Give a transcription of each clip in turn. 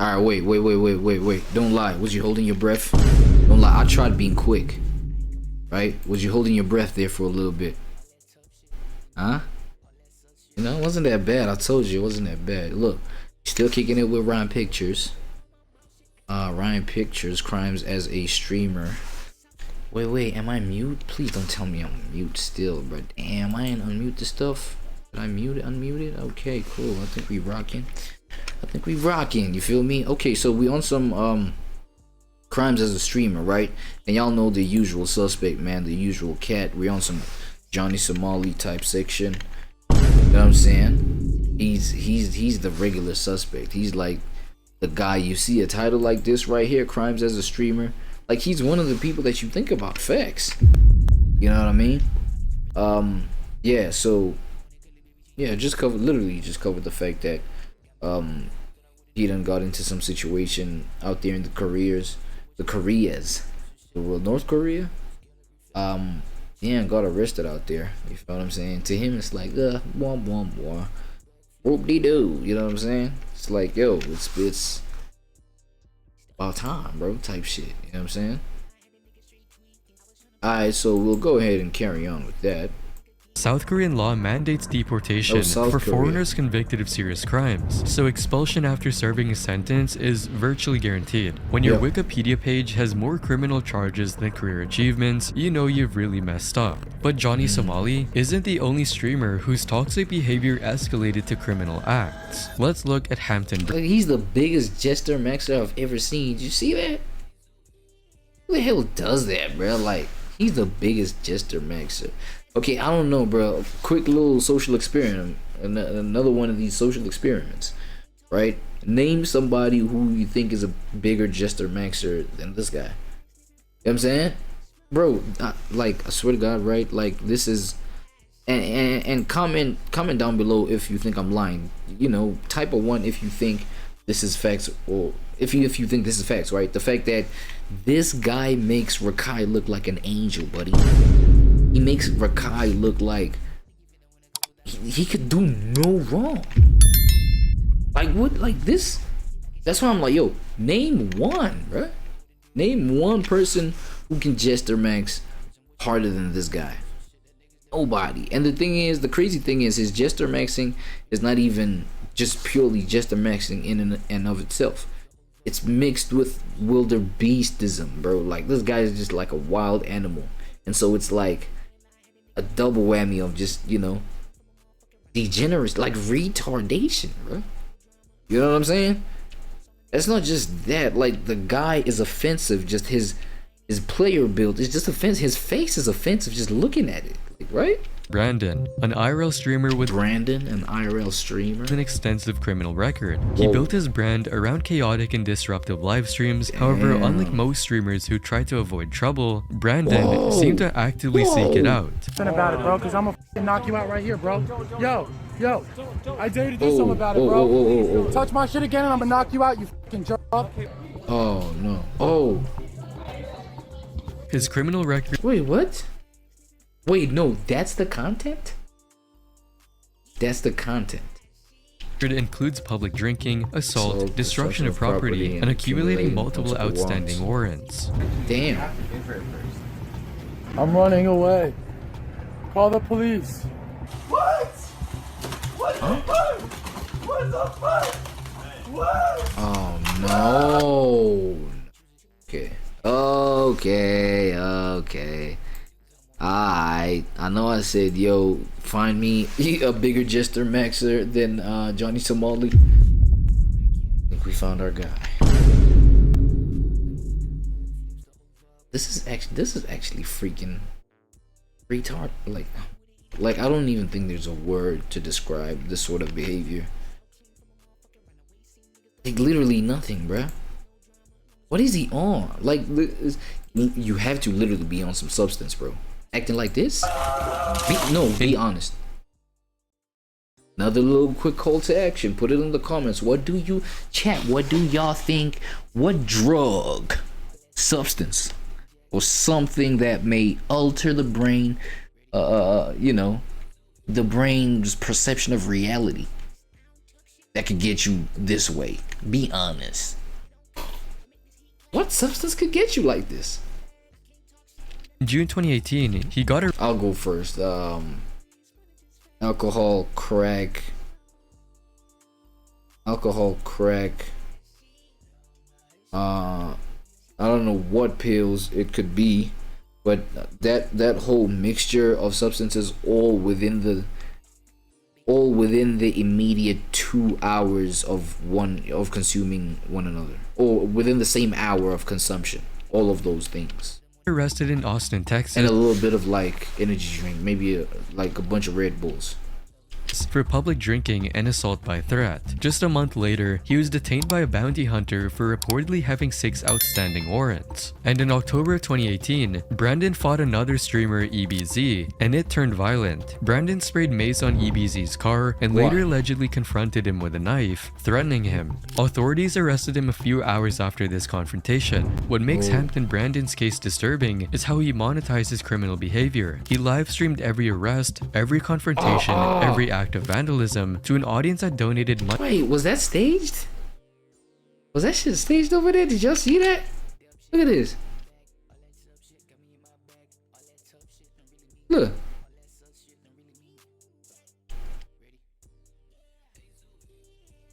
All right, wait. Don't lie. Was you holding your breath? Don't lie. I tried being quick. Right? Was you holding your breath there for a little bit? Huh? You know, it wasn't that bad. I told you it wasn't that bad. Look, still kicking it with Ryan Pictures. Ryan Pictures, crimes as a streamer. Wait, am I mute? Please don't tell me I'm mute still, bro. Damn, I ain't unmute this stuff. Did I mute it? Unmute it? Okay, cool. I think we rocking. You feel me? Okay, so we on some crimes as a streamer, right? And y'all know the usual suspect, man, the usual cat. We on some Johnny Somali type section. You know what I'm saying? He's the regular suspect. He's like the guy you see a title like this right here, crimes as a streamer. Like, he's one of the people that you think about. Facts. You know what I mean? Yeah, so yeah, literally just covered the fact that he done got into some situation out there in the Koreas, North Korea. Yeah, got arrested out there. You feel what I'm saying? To him, it's like, whoop-de-doo. You know what I'm saying? It's like, yo, it's about time, bro, type shit. You know what I'm saying? Alright, so we'll go ahead and carry on with that. South Korean law mandates deportation for foreigners convicted of serious crimes, so expulsion after serving a sentence is virtually guaranteed. When your Wikipedia page has more criminal charges than career achievements, you know you've really messed up. But Johnny Somali isn't the only streamer whose toxic behavior escalated to criminal acts. Let's look at Hampton. He's the biggest jester maxer I've ever seen. Did you see that? Who the hell does that, bro? Like, he's the biggest jester maxer. Okay, I don't know, bro. Quick little social experiment. Another one of these social experiments, right? Name somebody who you think is a bigger jester maxer than this guy. You know what I'm saying? Bro, like, I swear to God, right? Like, this is... And comment down below if you think I'm lying. You know, type a 1 if you think this is facts, or if you think this is facts, right? The fact that this guy makes Rakai look like an angel, buddy. He makes Rakai look like he could do no wrong. Like, what? Like, this? That's why I'm like, yo, name one, right? Name one person who can jester max harder than this guy. Nobody. And the thing is, the crazy thing is, his jester maxing is not even just purely jester maxing in and of itself. It's mixed with wildebeestism, bro. Like, this guy is just like a wild animal. And so it's like a double whammy of just, you know, degenerate, like retardation, bro. You know what I'm saying? It's not just that. Like, the guy is offensive. Just his player build is just offensive. His face is offensive just looking at it, like, right? Brandon, an IRL streamer with an extensive criminal record. He built his brand around chaotic and disruptive live streams. However, unlike most streamers who try to avoid trouble, Brandon seemed to actively seek it out. About it, bro, because I'm gonna knock you out right here, bro. Yo, I dare you to do something about it, bro. Touch my shit again and I'm gonna knock you out, you fucking jerk. Oh no. His criminal record. Wait, what? Wait, no, that's the content? That's the content. It includes public drinking, assault, destruction of property, and accumulating multiple outstanding warrants. Damn. I'm running away. Call the police. What? What the fuck? What the fuck? What? Oh no. Okay. I know I said, yo, find me a bigger jester maxer than Johnny Somali. I think we found our guy. This is actually freaking retard. Like I don't even think there's a word to describe this sort of behavior. Like, literally nothing, bruh. What is he on? Like, you have to literally be on some substance, bro. Acting like this? Be honest. Another little quick call to action. Put it in the comments. What do you chat? What do y'all think? What drug, substance, or something that may alter the brain, you know, the brain's perception of reality? that could get you this way? Be honest. What substance could get you like this? In June 2018, he got a... I'll go first. Alcohol, crack. I don't know what pills it could be, but that whole mixture of substances all within the immediate 2 hours of consuming one another, or within the same hour of consumption, all of those things. Arrested in Austin, Texas, and a little bit of like energy drink, maybe like a bunch of Red Bulls, for public drinking and assault by threat. Just a month later, he was detained by a bounty hunter for reportedly having 6 outstanding warrants. And in October 2018, Brandon fought another streamer, EBZ, and it turned violent. Brandon sprayed mace on EBZ's car and later allegedly confronted him with a knife, threatening him. Authorities arrested him a few hours after this confrontation. What makes Hampton Brandon's case disturbing is how he monetized his criminal behavior. He live streamed every arrest, every confrontation, and every act of vandalism to an audience that donated money. Wait, was that staged? Was that shit staged over there? Did y'all see that? Look at this. Look.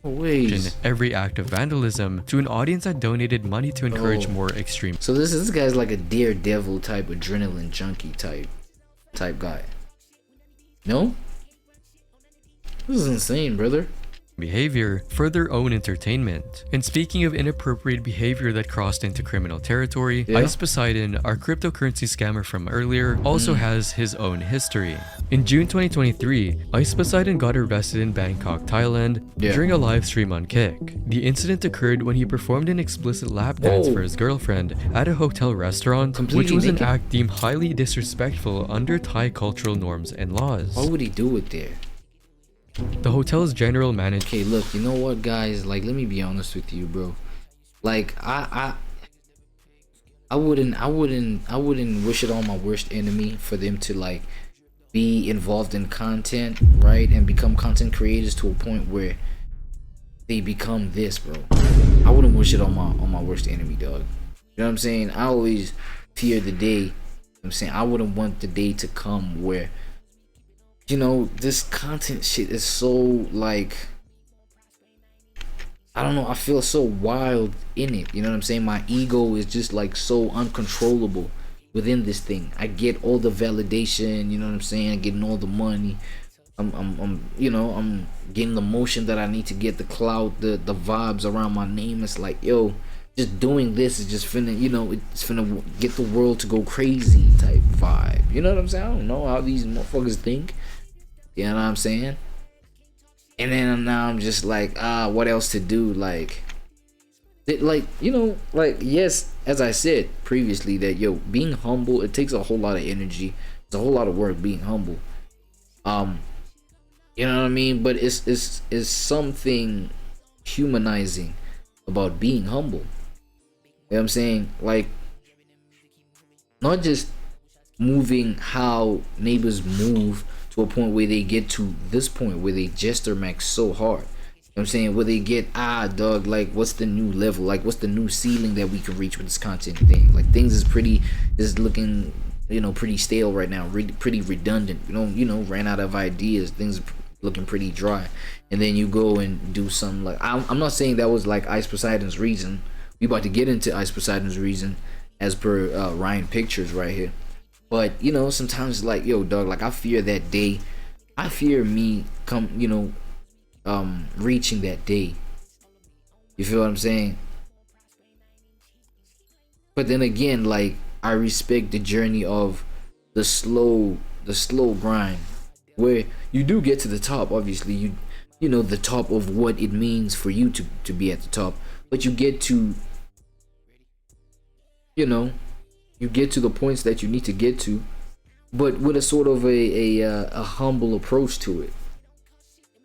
Wait. Every act of vandalism to an audience that donated money to encourage more extreme. So this guy's like a daredevil type, adrenaline junkie type guy. No? This is insane, brother. Behavior for their own entertainment. And speaking of inappropriate behavior that crossed into criminal territory, Ice Poseidon, our cryptocurrency scammer from earlier, also has his own history. In June 2023, Ice Poseidon got arrested in Bangkok, Thailand during a live stream on Kick. The incident occurred when he performed an explicit lap dance for his girlfriend at a hotel restaurant, which was an act deemed highly disrespectful under Thai cultural norms and laws. Why would he do it there? The hotel's general manager. Okay, look, you know what, guys? Like, let me be honest with you, bro. Like, I wouldn't wish it on my worst enemy for them to like be involved in content, right, and become content creators to a point where they become this, bro. I wouldn't wish it on my worst enemy, dog. You know what I'm saying? I always fear the day. I'm saying I wouldn't want the day to come where, you know, this content shit is so like, I don't know, I feel so wild in it. You know what I'm saying? My ego is just like so uncontrollable within this thing. I get all the validation, you know what I'm saying? I'm getting all the money. I'm you know, I'm getting the motion that I need to get, the clout, the vibes around my name. It's like, yo, just doing this is just finna, you know, it's finna get the world to go crazy type vibe. You know what I'm saying? I don't know how these motherfuckers think. You know what I'm saying? And then now I'm just like, what else to do? Like, you know, like, yes, as I said previously, that yo, being humble, it takes a whole lot of energy. It's a whole lot of work being humble. You know what I mean? But it's something humanizing about being humble. You know what I'm saying? Like, not just moving how neighbors move to a point where they get to this point where they gesture max so hard. You know what I'm saying? Where they get, dog, like, what's the new level? Like, what's the new ceiling that we can reach with this content thing? Like, things is looking, you know, pretty stale right now, pretty redundant. You know, ran out of ideas. Things are looking pretty dry. And then you go and do something like, I'm not saying that was like Ice Poseidon's reason. We about to get into Ice Poseidon's reason as per Ryan Pictures right here. But, you know, sometimes like, yo, dog, like, I fear that day. I fear me reaching that day. You feel what I'm saying? But then again, like, I respect the journey of the slow grind, where you do get to the top. Obviously, you know the top of what it means for you to be at the top, but you get to, you know, you get to the points that you need to get to, but with a sort of a humble approach to it,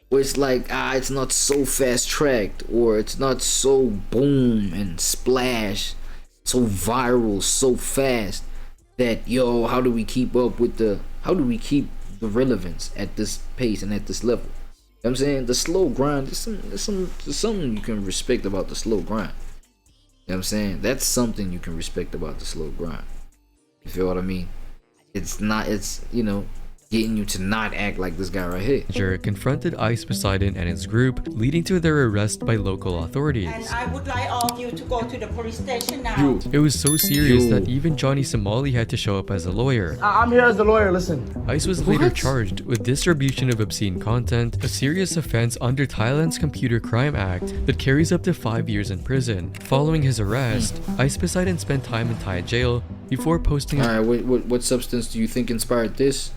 where it's like, it's not so fast tracked, or it's not so boom and splash, so viral so fast that, yo, how do we keep the relevance at this pace and at this level? know what I'm saying? The slow grind, there's something you can respect about the slow grind. You know what I'm saying? That's something you can respect about the slow grind. You feel what I mean? It's not, it's, you know, getting you to not act like this guy right here. Confronted Ice Poseidon and his group, leading to their arrest by local authorities. And I would like all of you to go to the police station now. It was so serious that even Johnny Somali had to show up as a lawyer. I'm here as a lawyer, listen. Ice was later charged with distribution of obscene content, a serious offense under Thailand's Computer Crime Act that carries up to 5 years in prison. Following his arrest, Ice Poseidon spent time in Thai jail before posting Alright, what substance do you think inspired this?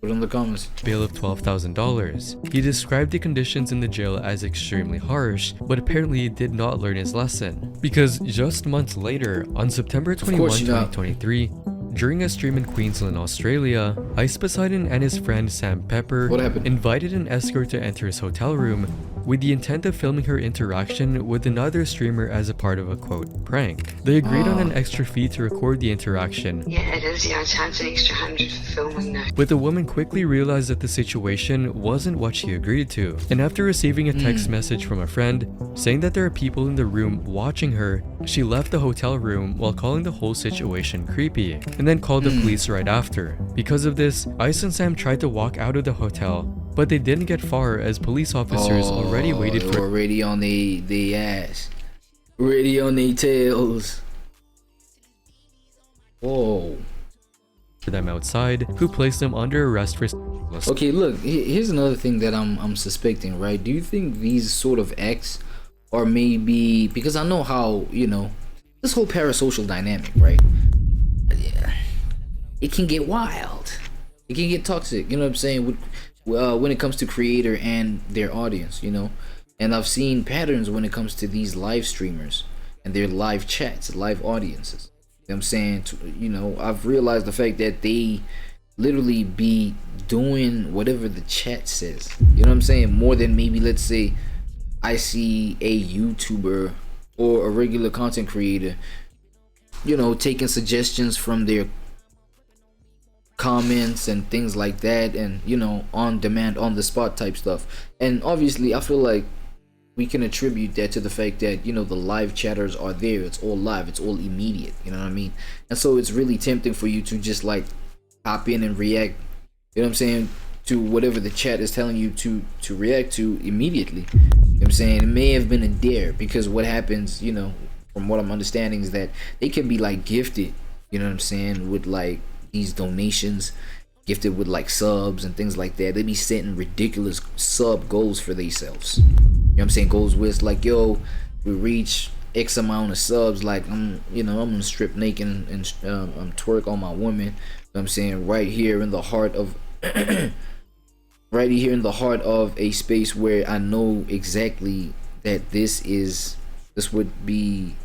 Put in the comments. Bail of $12,000. He described the conditions in the jail as extremely harsh, but apparently did not learn his lesson. Because just months later, on September 21, 2023, during a stream in Queensland, Australia, Ice Poseidon and his friend Sam Pepper invited an escort to enter his hotel room with the intent of filming her interaction with another streamer as a part of a quote prank. They agreed on an extra fee to record the interaction. Yeah, it is. Yeah, I charge an extra $100 for filming now. But the woman quickly realized that the situation wasn't what she agreed to. And after receiving a text message from a friend saying that there are people in the room watching her, she left the hotel room while calling the whole situation creepy, and then called the police right after. Because of this, Ice and Sam tried to walk out of the hotel, but they didn't get far as police officers already waited for already on the ass, already on their tails. Whoa. for them outside, who placed them under arrest for. Okay, look, here's another thing that I'm suspecting, right? Do you think these sort of acts are maybe, because I know how, you know, this whole parasocial dynamic, right? Yeah, it can get wild, it can get toxic, you know what I'm saying, when it comes to creator and their audience, you know. And I've seen patterns when it comes to these live streamers and their live chats, live audiences. You know what I'm saying, you know, I've realized the fact that they literally be doing whatever the chat says, you know what I'm saying, more than maybe, let's say, I see a YouTuber or a regular content creator, you know, taking suggestions from their comments and things like that, and, you know, on demand, on the spot type stuff. And obviously I feel like we can attribute that to the fact that, you know, the live chatters are there, it's all live, it's all immediate, you know what I mean. And so it's really tempting for you to just like hop in and react, you know what I'm saying, to whatever the chat is telling you to react to immediately. You know what I'm saying? It may have been a dare, because what happens, you know, from what I'm understanding, is that they can be like gifted, you know what I'm saying, with like these donations, gifted with like subs and things like that. They be setting ridiculous sub goals for themselves. You know what I'm saying? Goals with like, yo, we reach X amount of subs, like I'm gonna strip naked and twerk on my woman. You know what I'm saying? Right here in the heart of right here in the heart of a space where I know exactly that this would be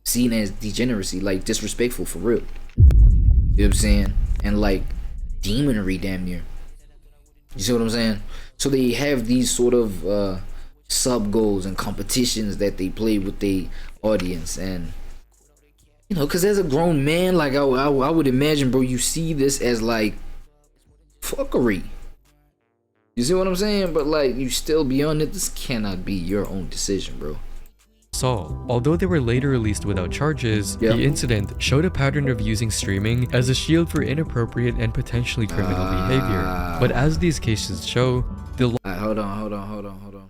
seen as degeneracy, like disrespectful for real. You know what I'm saying? And like demonry, damn near. You see what I'm saying? So they have these sort of sub goals and competitions that they play with the audience. And you know, because as a grown man, like I would imagine, bro, you see this as like fuckery. You see what I'm saying? But like, you still beyond it, this cannot be your own decision, bro. Although they were later released without charges, the incident showed a pattern of using streaming as a shield for inappropriate and potentially criminal behavior. But as these cases show, the hold on.